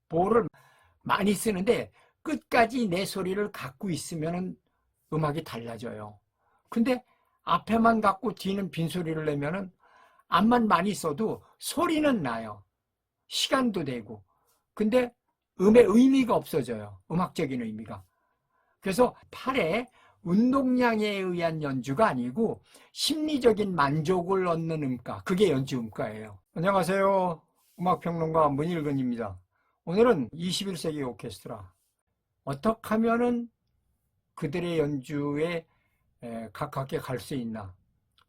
보호를 많이 쓰는데 끝까지 내 소리를 갖고 있으면 음악이 달라져요. 근데 앞에만 갖고 뒤는 빈소리를 내면은 앞만 많이 써도 소리는 나요. 시간도 되고. 근데 음의 의미가 없어져요. 음악적인 의미가. 그래서 팔에 운동량에 의한 연주가 아니고 심리적인 만족을 얻는 음가, 그게 연주 음가예요. 안녕하세요. 음악평론가 문일근입니다. 오늘은 21세기 오케스트라, 어떻게 하면은 그들의 연주에 가깝게 갈 수 있나.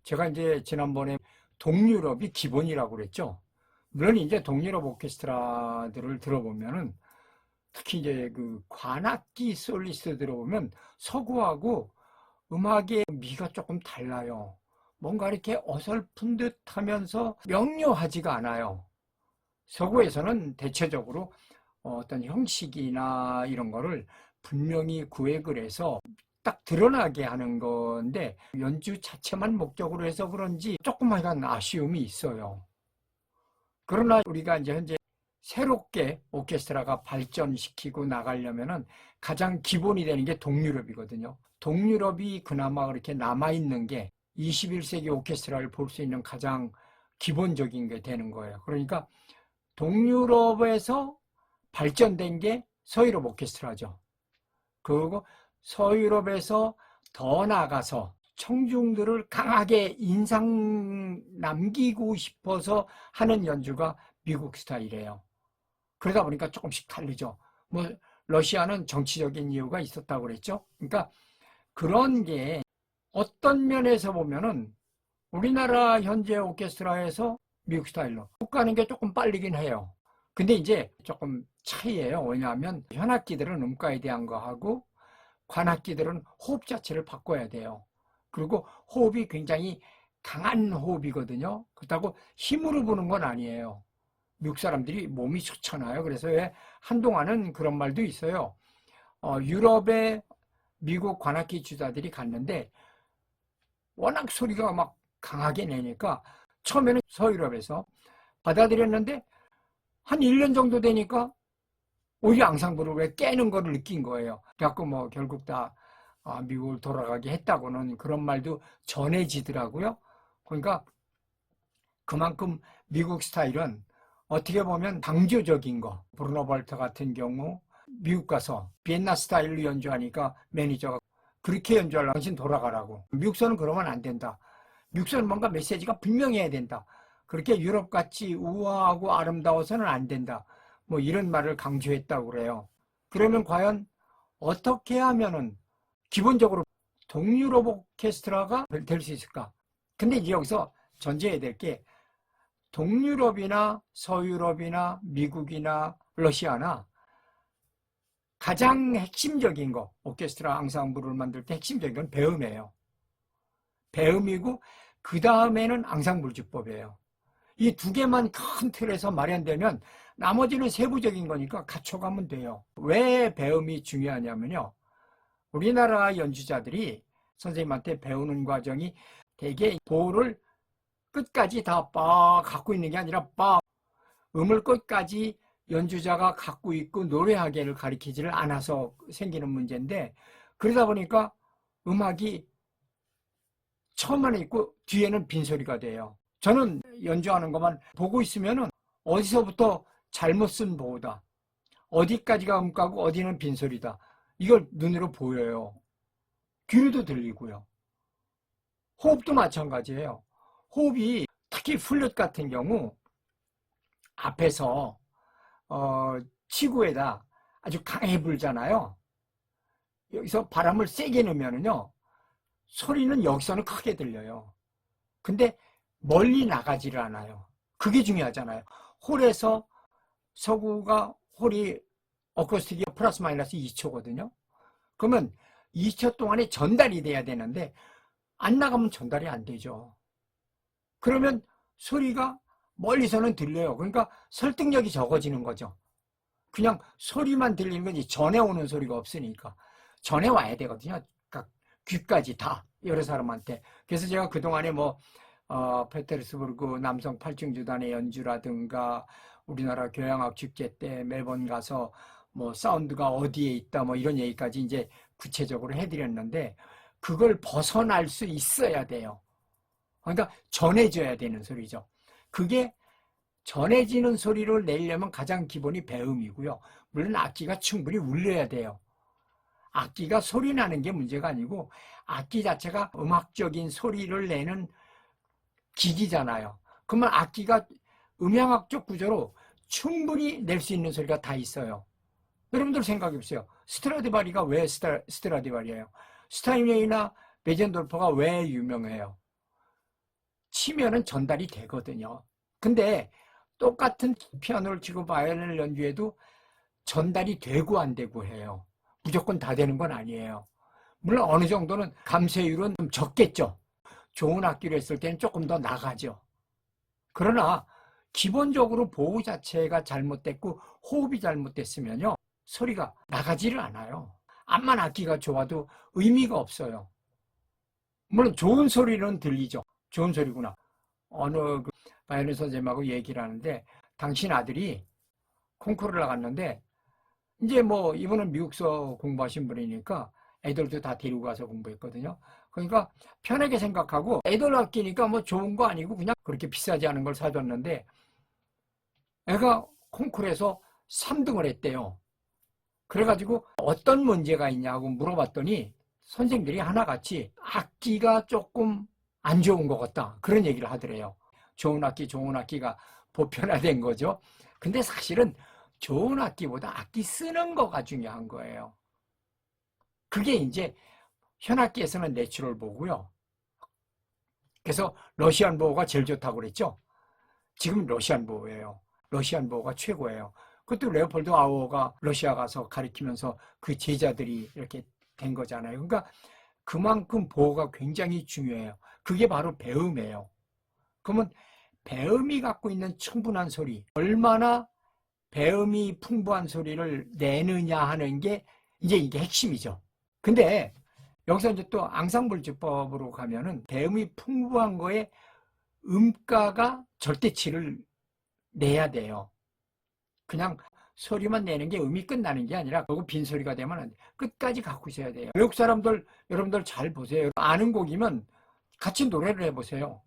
제가 이제 지난번에 동유럽이 기본이라고 그랬죠. 물론 이제 동유럽 오케스트라들을 들어보면은 특히 이제 그 관악기 솔리스트 들어보면 서구하고 음악의 미가 조금 달라요. 뭔가 이렇게 어설픈 듯 하면서 명료하지가 않아요. 서구에서는 대체적으로 어떤 형식이나 이런 거를 분명히 구획을 해서 딱 드러나게 하는 건데 연주 자체만 목적으로 해서 그런지 조금 약간 아쉬움이 있어요. 그러나 우리가 이제 현재 새롭게 오케스트라가 발전시키고 나가려면은 가장 기본이 되는 게 동유럽이거든요. 동유럽이 그나마 그렇게 남아있는 게 21세기 오케스트라를 볼 수 있는 가장 기본적인 게 되는 거예요. 그러니까 동유럽에서 발전된 게 서유럽 오케스트라죠. 그리고 서유럽에서 더 나아가서 청중들을 강하게 인상 남기고 싶어서 하는 연주가 미국 스타일이에요. 그러다 보니까 조금씩 다르죠. 뭐 러시아는 정치적인 이유가 있었다고 그랬죠. 그러니까 그런 게 어떤 면에서 보면은 우리나라 현재 오케스트라에서 미국 스타일로 훅 가는 게 조금 빠르긴 해요. 근데 이제 조금 차이예요. 왜냐하면 현악기들은 음가에 대한 거하고 관악기들은 호흡 자체를 바꿔야 돼요. 그리고 호흡이 굉장히 강한 호흡이거든요. 그렇다고 힘으로 부는 건 아니에요. 미국 사람들이 몸이 좋잖아요. 그래서 왜 한동안은 그런 말도 있어요. 유럽에 미국 관악기 주자들이 갔는데 워낙 소리가 막 강하게 내니까 처음에는 서유럽에서 받아들였는데 한 1년 정도 되니까 오히려 앙상블을 왜 깨는 거를 느낀 거예요. 그래갖고 뭐 결국 다 미국을 돌아가게 했다고는 그런 말도 전해지더라고요. 그러니까 그만큼 미국 스타일은 어떻게 보면 방조적인 거. 브루노 발터 같은 경우 미국 가서 비엔나 스타일로 연주하니까 매니저가 그렇게 연주하려면 당신 돌아가라고. 미국서는 그러면 안 된다. 미국서는 뭔가 메시지가 분명해야 된다. 그렇게 유럽같이 우아하고 아름다워서는 안 된다. 뭐 이런 말을 강조했다고 그래요. 그러면 과연 어떻게 하면은 기본적으로 동유럽 오케스트라가 될 수 있을까? 근데 이제 여기서 전제해야 될 게 동유럽이나 서유럽이나 미국이나 러시아나 가장 핵심적인 거, 오케스트라 앙상블을 만들 때 핵심적인 건 배음이에요. 배음이고 그 다음에는 앙상블주법이에요. 이 두 개만 큰 틀에서 마련되면 나머지는 세부적인 거니까 갖춰가면 돼요. 왜 배음이 중요하냐면요. 우리나라 연주자들이 선생님한테 배우는 과정이 되게 보호를 끝까지 다 갖고 있는 게 아니라 음을 끝까지 연주자가 갖고 있고 노래하게를 가리키지를 않아서 생기는 문제인데 그러다 보니까 음악이 처음에는 있고 뒤에는 빈소리가 돼요. 저는 연주하는 것만 보고 있으면은 어디서부터 잘못 쓴 보호다. 어디까지가 음가고 어디는 빈소리다. 이걸 눈으로 보여요. 귀로도 들리고요. 호흡도 마찬가지예요. 호흡이 특히 플룻 같은 경우 앞에서 치구에다 아주 강하게 불잖아요. 여기서 바람을 세게 넣으면은요 소리는 여기서는 크게 들려요. 근데 멀리 나가지를 않아요. 그게 중요하잖아요. 홀에서 서구가 홀이 어쿠스틱이 플러스 마이너스 2초거든요. 그러면 2초 동안에 전달이 돼야 되는데 안 나가면 전달이 안 되죠. 그러면 소리가 멀리서는 들려요. 그러니까 설득력이 적어지는 거죠. 그냥 소리만 들리는 거지 전해 오는 소리가 없으니까. 전해 와야 되거든요. 그러니까 귀까지 다 여러 사람한테. 그래서 제가 그동안에 뭐 페테르스부르크 남성 팔중주단의 연주라든가 우리나라 교향악 축제 때 매번 가서 뭐 사운드가 어디에 있다 뭐 이런 얘기까지 이제 구체적으로 해드렸는데, 그걸 벗어날 수 있어야 돼요. 그러니까 전해져야 되는 소리죠. 그게 전해지는 소리를 내려면 가장 기본이 배음이고요. 물론 악기가 충분히 울려야 돼요. 악기가 소리 나는 게 문제가 아니고 악기 자체가 음악적인 소리를 내는 기기잖아요. 그러면 악기가 음향학적 구조로 충분히 낼 수 있는 소리가 다 있어요. 여러분들 생각해 보세요. 스트라디바리가 왜 스트라디바리예요? 스타인웨이나 베젠돌퍼가 왜 유명해요? 치면은 전달이 되거든요. 근데 똑같은 피아노를 치고 바이올린을 연주해도 전달이 되고 안 되고 해요. 무조건 다 되는 건 아니에요. 물론 어느 정도는 감쇄율은 좀 적겠죠. 좋은 악기로 했을 때는 조금 더 나가죠. 그러나 기본적으로 보호 자체가 잘못됐고 호흡이 잘못됐으면요, 소리가 나가지를 않아요. 암만 악기가 좋아도 의미가 없어요. 물론 좋은 소리는 들리죠. 좋은 소리구나. 어느 그 바이올린 선생님하고 얘기를 하는데, 당신 아들이 콩쿠르를 나갔는데, 이제 뭐 이분은 미국서 공부하신 분이니까 애들도 다 데리고 가서 공부했거든요. 그러니까 편하게 생각하고 애들 아끼니까 뭐 좋은 거 아니고 그냥 그렇게 비싸지 않은 걸 사줬는데, 애가 콩쿠르에서 3등을 했대요. 그래가지고 어떤 문제가 있냐고 물어봤더니 선생님들이 하나같이 악기가 조금 안 좋은 것 같다, 그런 얘기를 하더래요. 좋은 악기가 보편화된 거죠. 근데 사실은 좋은 악기보다 악기 쓰는 거가 중요한 거예요. 그게 이제 현악기에서는 내추럴 보고요. 그래서 러시안 보호가 제일 좋다고 그랬죠. 지금 러시안 보호예요. 러시안 보호가 최고예요. 그것도 레오폴드 아우어가 러시아 가서 가르치면서 그 제자들이 이렇게 된 거잖아요. 그러니까 그만큼 보호가 굉장히 중요해요. 그게 바로 배음이에요. 그러면 배음이 갖고 있는 충분한 소리, 얼마나 배음이 풍부한 소리를 내느냐 하는 게 이제 이게 핵심이죠. 근데 여기서 이제 또 앙상블주법으로 가면은 배음이 풍부한 거에 음가가 절대치를 내야 돼요. 그냥 소리만 내는 게 음이 끝나는 게 아니라 그거 빈소리가 되면 안 돼. 끝까지 갖고 있어야 돼요. 외국 사람들 여러분들 잘 보세요. 아는 곡이면 같이 노래를 해보세요.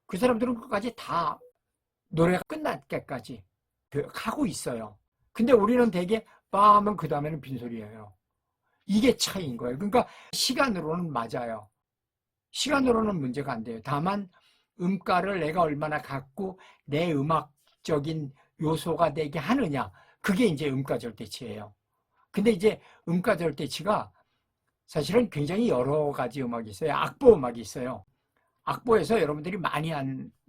그 사람들은 끝까지 다 노래가 끝날 때까지 하고 있어요. 근데 우리는 되게 빠 하면 그 다음에는 빈소리예요. 이게 차이인 거예요. 그러니까 시간으로는 맞아요. 시간으로는 문제가 안 돼요. 다만 음가를 내가 얼마나 갖고 내 음악적인 요소가 되게 하느냐, 그게 이제 음가 절대치예요. 근데 이제 음가 절대치가 사실은 굉장히 여러 가지 음악이 있어요. 악보 음악이 있어요. 악보에서 여러분들이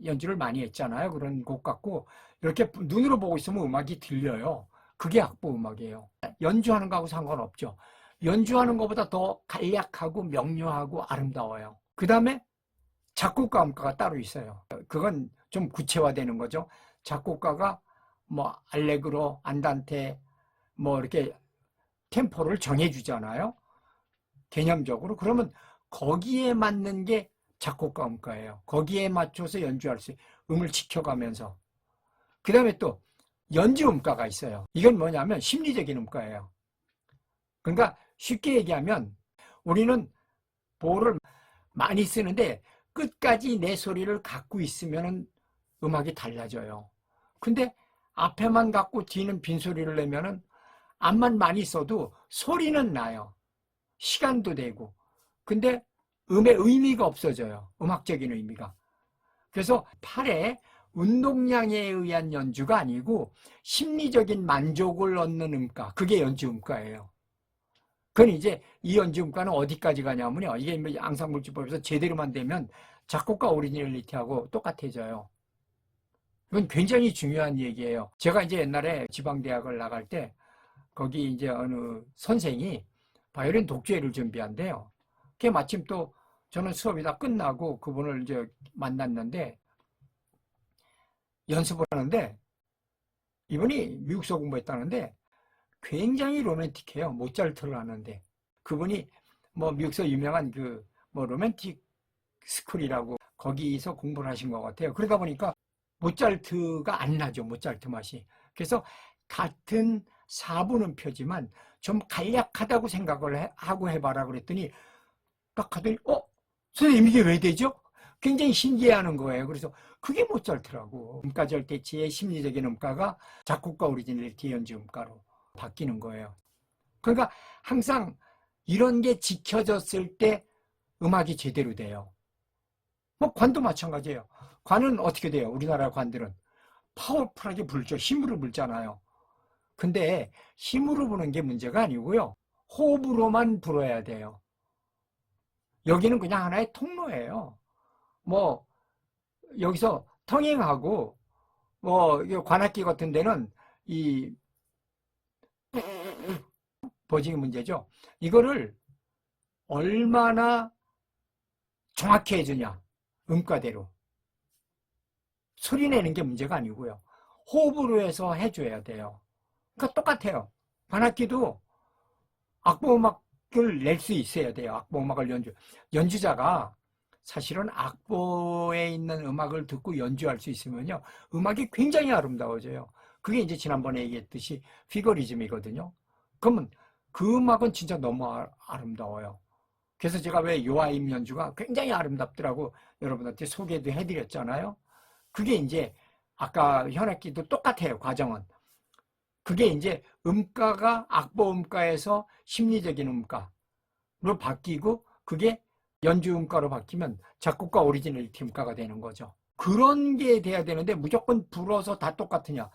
연주를 많이 했잖아요. 그런 곡 같고 이렇게 눈으로 보고 있으면 음악이 들려요. 그게 악보 음악이에요. 연주하는 거하고 상관없죠. 연주하는 것보다 더 간략하고 명료하고 아름다워요. 그 다음에 작곡가 음가가 따로 있어요. 그건 좀 구체화되는 거죠. 작곡가가 뭐 알레그로, 안단테 뭐 이렇게 템포를 정해주잖아요. 개념적으로. 그러면 거기에 맞는 게 작곡가 음가예요. 거기에 맞춰서 연주할 수 있어요. 음을 지켜가면서. 그 다음에 또 연주 음가가 있어요. 이건 뭐냐면 심리적인 음가예요. 그러니까 쉽게 얘기하면 우리는 보호를 많이 쓰는데 끝까지 내 소리를 갖고 있으면 음악이 달라져요. 근데 앞에만 갖고 뒤는 빈소리를 내면은 앞만 많이 써도 소리는 나요. 시간도 되고. 근데 음의 의미가 없어져요. 음악적인 의미가. 그래서 팔에 운동량에 의한 연주가 아니고 심리적인 만족을 얻는 음가, 그게 연주 음가예요. 그건 이제 이 연주 음가는 어디까지 가냐면요, 이게 뭐 앙상블주법에서 제대로만 되면 작곡가 오리지널리티하고 똑같아져요. 이건 굉장히 중요한 얘기예요. 제가 이제 옛날에 지방대학을 나갈 때 거기 이제 어느 선생이 바이올린 독주회를 준비한대요. 그게 마침 또 저는 수업이 다 끝나고 그분을 이제 만났는데 연습을 하는데, 이분이 미국서 공부했다는데 굉장히 로맨틱해요. 모차르트를 하는데 그분이 뭐 미국서 유명한 그 뭐 로맨틱 스쿨이라고 거기서 공부를 하신 것 같아요. 그러다 보니까 모차르트가 안 나죠. 모차르트 맛이. 그래서 같은 4분음표지만 좀 간략하다고 생각을 하고 해봐라 그랬더니 딱 하더니 선생님 이게 왜 되죠? 굉장히 신기해하는 거예요. 그래서 그게 모차르트라고. 음가절대치의 심리적인 음가가 작곡가 오리지널리티 연주 음가로 바뀌는 거예요. 그러니까 항상 이런 게 지켜졌을 때 음악이 제대로 돼요. 뭐 관도 마찬가지예요. 관은 어떻게 돼요? 우리나라 관들은 파워풀하게 불죠. 힘으로 불잖아요. 근데 힘으로 부는 게 문제가 아니고요. 호흡으로만 불어야 돼요. 여기는 그냥 하나의 통로예요. 뭐 여기서 텅잉하고 뭐 관악기 같은 데는 이 버징이 문제죠. 이거를 얼마나 정확히 해주냐. 음가대로. 소리 내는 게 문제가 아니고요. 호흡으로 해서 해줘야 돼요. 그러니까 똑같아요. 관악기도 악보음악을 낼 수 있어야 돼요. 악보음악을 연주자가 사실은 악보에 있는 음악을 듣고 연주할 수 있으면요. 음악이 굉장히 아름다워져요. 그게 이제 지난번에 얘기했듯이 피거리즘이거든요. 그러면 그 음악은 진짜 너무 아름다워요. 그래서 제가 왜 요아임 연주가 굉장히 아름답더라고 여러분한테 소개도 해드렸잖아요. 그게 이제 아까 현악기도 똑같아요. 과정은. 그게 이제 음가가 악보 음가에서 심리적인 음가로 바뀌고 그게 연주 음가로 바뀌면 작곡가 오리지널리티 음가가 되는 거죠. 그런 게 돼야 되는데 무조건 불어서 다 똑같으냐.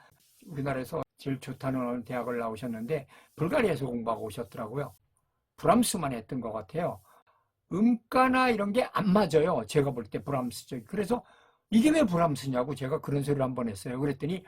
우리나라에서 제일 좋다는 대학을 나오셨는데 불가리아에서 공부하고 오셨더라고요. 브람스만 했던 것 같아요. 음가나 이런 게 안 맞아요. 제가 볼 때 브람스죠. 그래서 이게 왜 브람스냐고 제가 그런 소리를 한번 했어요. 그랬더니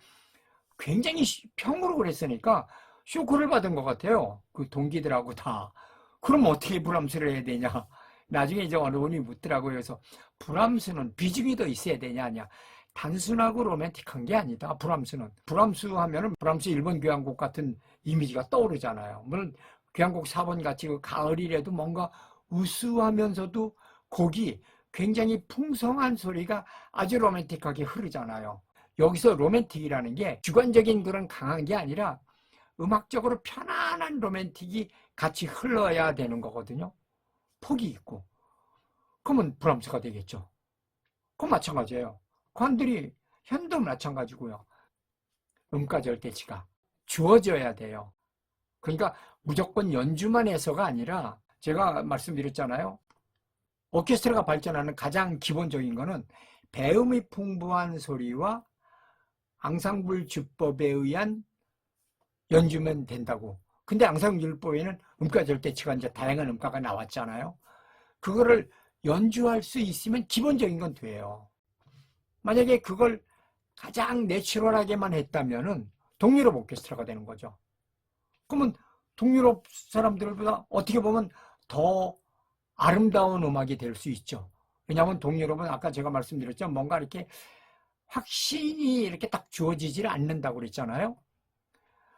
굉장히 평으로 그랬으니까 쇼크를 받은 것 같아요. 그 동기들하고 다. 그럼 어떻게 브람스를 해야 되냐. 나중에 이제 어느 분이 묻더라고요. 그래서 브람스는 비중이 더 있어야 되냐 아니야. 단순하고 로맨틱한 게 아니다. 브람스는. 브람스 하면은 브람스 일본 교향곡 같은 이미지가 떠오르잖아요. 물론 교향곡 4번 같이 그 가을이라도 뭔가 우수하면서도 곡이 굉장히 풍성한 소리가 아주 로맨틱하게 흐르잖아요. 여기서 로맨틱이라는 게 주관적인 그런 강한 게 아니라 음악적으로 편안한 로맨틱이 같이 흘러야 되는 거거든요. 폭이 있고. 그러면 브람스가 되겠죠. 그건 마찬가지예요. 관들이 현도 마찬가지고요. 음가 절대치가 주어져야 돼요. 그러니까 무조건 연주만 해서가 아니라 제가 말씀드렸잖아요. 오케스트라가 발전하는 가장 기본적인 거는 배음이 풍부한 소리와 앙상블 주법에 의한 연주면 된다고. 근데 앙상블 주법에는 음가 절대치가 이제 다양한 음가가 나왔잖아요. 그거를 연주할 수 있으면 기본적인 건 돼요. 만약에 그걸 가장 내추럴하게만 했다면은 동유럽 오케스트라가 되는 거죠. 그러면 동유럽 사람들보다 어떻게 보면 더 아름다운 음악이 될 수 있죠. 왜냐하면 동유럽은 아까 제가 말씀드렸죠. 뭔가 이렇게 확신이 이렇게 딱 주어지질 않는다고 그랬잖아요.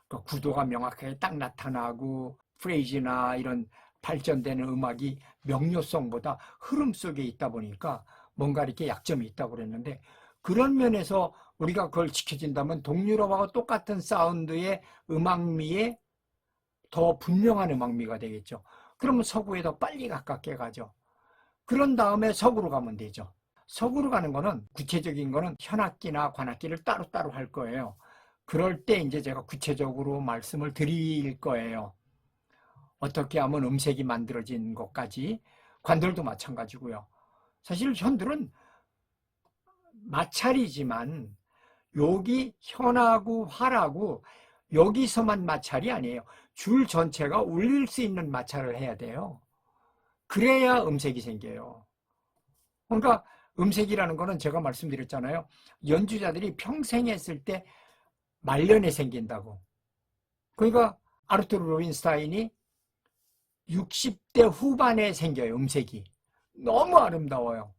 그 구도가 명확하게 딱 나타나고 프레이즈나 이런 발전되는 음악이 명료성보다 흐름 속에 있다 보니까 뭔가 이렇게 약점이 있다고 그랬는데 그런 면에서 우리가 그걸 지켜진다면 동유럽하고 똑같은 사운드의 음악미에 더 분명한 음악미가 되겠죠. 그러면 서구에 더 빨리 가깝게 가죠. 그런 다음에 서구로 가면 되죠. 서구로 가는 거는 구체적인 거는 현악기나 관악기를 따로따로 할 거예요. 그럴 때 이제 제가 구체적으로 말씀을 드릴 거예요. 어떻게 하면 음색이 만들어진 것까지. 관들도 마찬가지고요. 사실 현들은 마찰이지만 여기 현하고 화라고 여기서만 마찰이 아니에요. 줄 전체가 울릴 수 있는 마찰을 해야 돼요. 그래야 음색이 생겨요. 그러니까 음색이라는 거는 제가 말씀드렸잖아요. 연주자들이 평생 했을 때 말년에 생긴다고. 그러니까 아르투르 로빈스타인이 60대 후반에 생겨요. 음색이. 너무 아름다워요.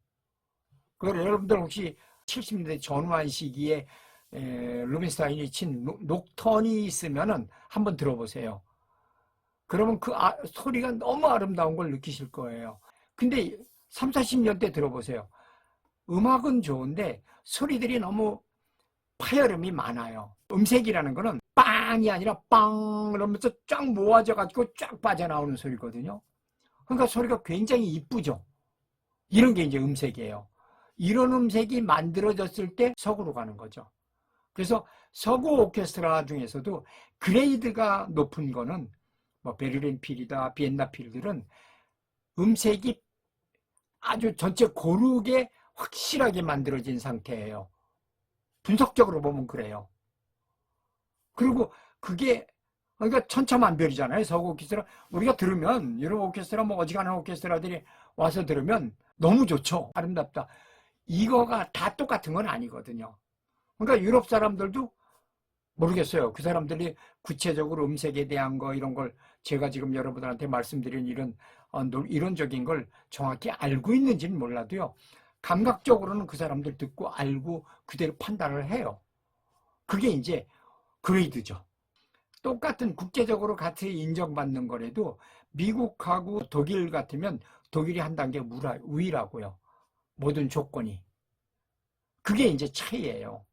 그걸 여러분들 혹시 70년대 전후한 시기에 루빈스타인이 친 녹턴이 있으면은 한번 들어보세요. 그러면 그 소리가 너무 아름다운 걸 느끼실 거예요. 근데 3, 40년대 들어보세요. 음악은 좋은데 소리들이 너무 파열음이 많아요. 음색이라는 거는 빵이 아니라 빵 이러면서 쫙 모아져 가지고 쫙 빠져나오는 소리거든요. 그러니까 소리가 굉장히 이쁘죠. 이런 게 이제 음색이에요. 이런 음색이 만들어졌을 때 서구로 가는 거죠. 그래서 서구 오케스트라 중에서도 그레이드가 높은 거는 뭐 베를린 필이다, 비엔나 필들은 음색이 아주 전체 고르게 확실하게 만들어진 상태예요. 분석적으로 보면 그래요. 그리고 그게 그러니까 천차만별이잖아요. 서구 오케스트라 우리가 들으면 유럽 오케스트라 뭐 어지간한 오케스트라들이 와서 들으면 너무 좋죠. 아름답다. 이거가 다 똑같은 건 아니거든요. 그러니까 유럽 사람들도 모르겠어요. 그 사람들이 구체적으로 음색에 대한 거 이런 걸 제가 지금 여러분들한테 말씀드린 이런 이론적인 걸 정확히 알고 있는지는 몰라도요. 감각적으로는 그 사람들 듣고 알고 그대로 판단을 해요. 그게 이제 그레이드죠. 똑같은 국제적으로 같이 인정받는 거라도 미국하고 독일 같으면 독일이 한 단계 위라고요. 모든 조건이. 그게 이제 차이예요.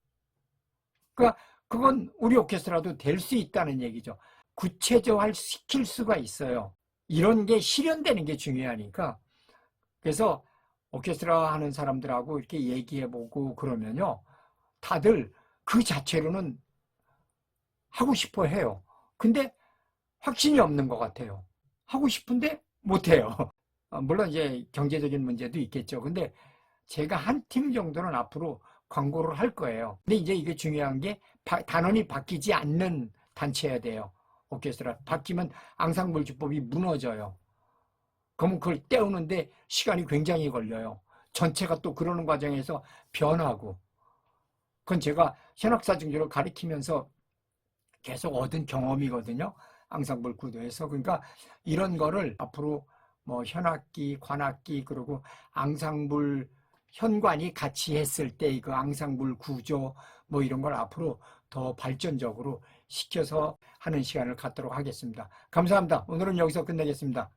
그러니까 그건 우리 오케스트라도 될 수 있다는 얘기죠. 구체적화 시킬 수가 있어요. 이런 게 실현되는 게 중요하니까. 그래서 오케스트라 하는 사람들하고 이렇게 얘기해보고 그러면요. 다들 그 자체로는 하고 싶어 해요. 근데 확신이 없는 것 같아요. 하고 싶은데 못해요. 물론 이제 경제적인 문제도 있겠죠. 근데 제가 한 팀 정도는 앞으로 광고를 할 거예요. 근데 이제 이게 중요한 게 단원이 바뀌지 않는 단체여야 돼요. 오케스트라. 바뀌면 앙상블 주법이 무너져요. 그러면 그걸 떼우는데 시간이 굉장히 걸려요. 전체가 또 그러는 과정에서 변하고. 그건 제가 현악사중주를 가리키면서 계속 얻은 경험이거든요. 앙상블 구도에서. 그러니까 이런 거를 앞으로 뭐 현악기, 관악기, 그리고 앙상블 현관이 같이 했을 때 그 앙상블 구조 뭐 이런 걸 앞으로 더 발전적으로 시켜서 하는 시간을 갖도록 하겠습니다. 감사합니다. 오늘은 여기서 끝내겠습니다.